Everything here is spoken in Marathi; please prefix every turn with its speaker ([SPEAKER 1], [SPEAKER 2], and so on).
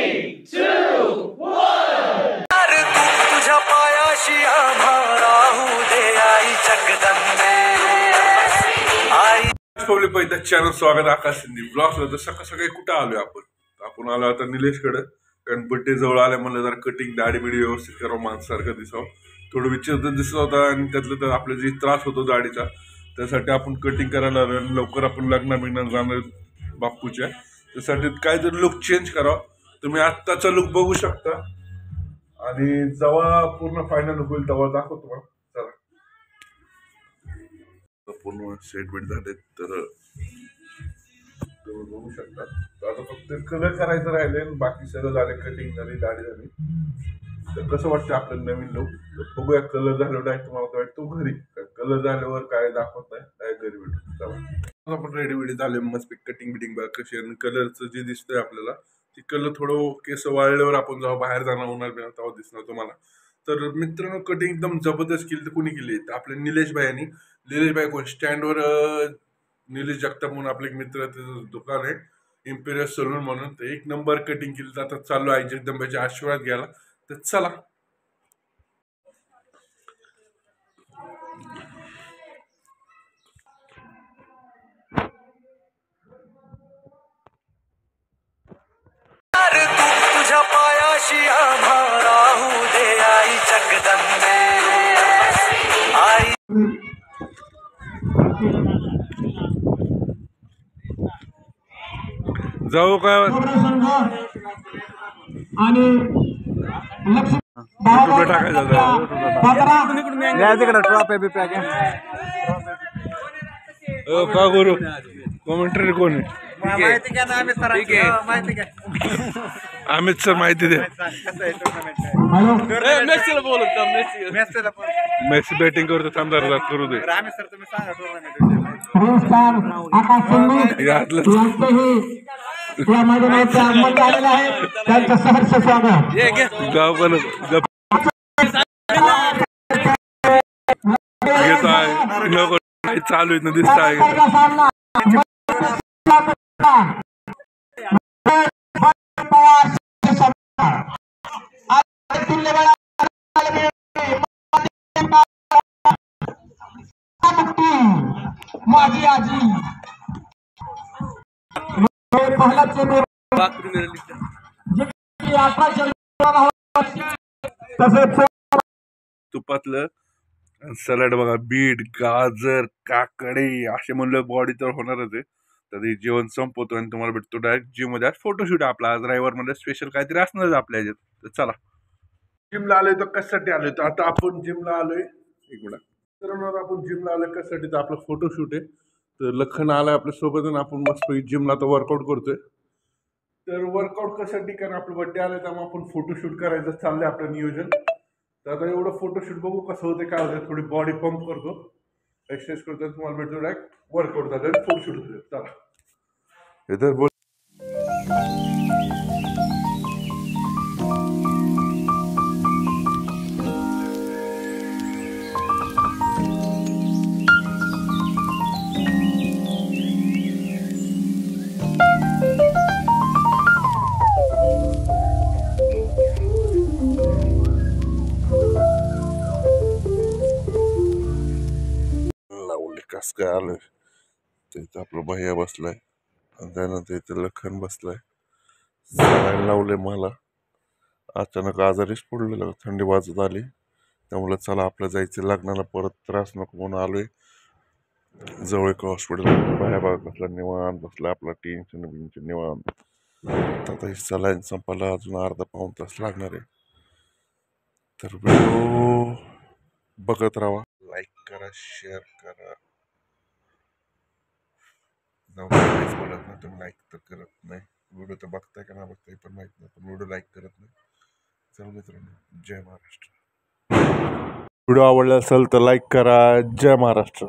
[SPEAKER 1] 3, 2, 1.
[SPEAKER 2] तुझ्या पायाशी आम्हाला दे आई जगदंबे आई
[SPEAKER 3] पब्लिक पहिलं चॅनल स्वागत आकाश सिंधी ब्लॉग्स होतं. सकाळ सकाळी कुठं आलोय आपण आलो आता निलेशकडे, कारण बड्डे जवळ आल्या म्हणलं जरा कटिंग दाढी बिडी व्यवस्थित करावं, माणसासारखं दिसावं. थोडं विचित्र दिसत होता आणि त्यातलं तर आपला जे त्रास होतो दाढीचा त्यासाठी आपण कटिंग करायला आलो. लवकर आपण लग्न जाणार बाप्पूच्या, त्यासाठी काहीतरी लुक चेंज करावं. तुम्ही आत्ताचा लुक बघू शकता आणि जेव्हा पूर्ण फायनल होईल तेव्हा दाखवतो तुम्हाला. चला पूर्ण सेट बेट झाले तर बघू शकता. आता फक्त कलर करायचं राहिले, बाकी सगळं झाले, कटिंग झाली, दाढी झाली. तर कसं वाटतं आपलं नवीन लुक बघूया. कलर झाल्यावर डायरेक्ट तुम्हाला वाटतो घरी, कलर झाल्यावर काय दाखवत नाही, डायरेक्ट घरी भेटतो. आपण रेडी वेडी झाले मस्त कटिंग बिटिंग बघा कशी. आणि कलरचं जे दिसतंय आपल्याला ते कलर थोडं केस वाळल्यावर आपण जेव्हा बाहेर जाणार होणार तेव्हा दिसणार तुम्हाला. तर मित्रांनो कटिंग एकदम जबरदस्त केली. तर कुणी केली तर आपल्या निलेश भाई. निलेश भाई कोण स्टँडवर निलेश जगताप म्हणून आपले एक मित्र, त्याचं दुकान आहे इम्पेरियल सलून म्हणून. तर एक नंबर कटिंग केली. तर आता चालू आहे जगदंबाचे आशीर्वाद घ्यायला. तर चला
[SPEAKER 2] तुझ्या पायाशी आम्हाला दे आई जगदंबे आई
[SPEAKER 3] जाऊ का
[SPEAKER 4] आणि
[SPEAKER 3] टाकायचं
[SPEAKER 4] तिकडे ट्रॉप आहे बिप्या
[SPEAKER 3] का करू कॉमेंट्री कोण आहे? अमित सर माहिती दे. मेसी बॅटिंग करतो, थांबदार करू दे. गाव पण घेत आहे नको चालू आहे ना दिसत आहे.
[SPEAKER 4] माझी आजी
[SPEAKER 3] तुपातलं सलाड बघा, बीट, गाजर, काकडी असे म्हणलं बॉडी तर होणारच आहे. तर हे जेवण संपवतो आणि तुम्हाला भेटतो डायरेक्ट जिम मध्ये. आज फोटोशूट आपला आज ड्रायव्हर मध्ये स्पेशल काहीतरी असणारच आपल्या ह्याच्यात. तर चला जिमला आलोय तर कशासाठी आलोय तर आता आपण जिमला आलोय एक मिनिट तर आपण जिमला आलोय कशासाठी तर आपला फोटोशूट आहे. तर लखन आलाय आपल्या सोबत आणि आपण मस्त जिमला आता वर्कआउट करतोय. तर वर्कआउट कशासाठी कारण आपलं बड्डे आलाय त्यामुळे आपण फोटोशूट करायचं चाललंय आपलं नियोजन. तर आता एवढं फोटोशूट बघू कसं होतं काय होतं. थोडी बॉडी पंप करतो, एक्सरसाइज करतो, तुम्हाला भेटतो डायरेक्ट वर्कआउट झालं फोटोशूट होतं. चला इधर बोल. कस काय आलोय तिथं आपला भैया बसलाय आणि त्यानंतर इथं लखन बसलाय. सलाईन लावले मला. अचानक आजारीच पडलेलं, थंडी वाजत आली त्यामुळे चला आपलं जायचं लग्नाला, परत त्रास नको म्हणून आलोय. जवळ एक हॉस्पिटल बाहेर बघा कसला निवांत बसला आपला टेन्शन बिन्शन निवांत. आता ही सलाईन संपायला अजून अर्धा पाऊण तास लागणार आहे. तर व्हिडिओ बघत राहा, लाईक करा, शेअर करा. काहीच बोलत नाही तुम्ही, लाईक तर करत नाही. व्हिडिओ तर बघताय का नाही बघताय पण माहित नाही, पण व्हिडिओ लाईक करत नाही. चल मित्रांनो, जय महाराष्ट्र. व्हिडिओ आवडला असेल तर लाईक करा. जय महाराष्ट्र.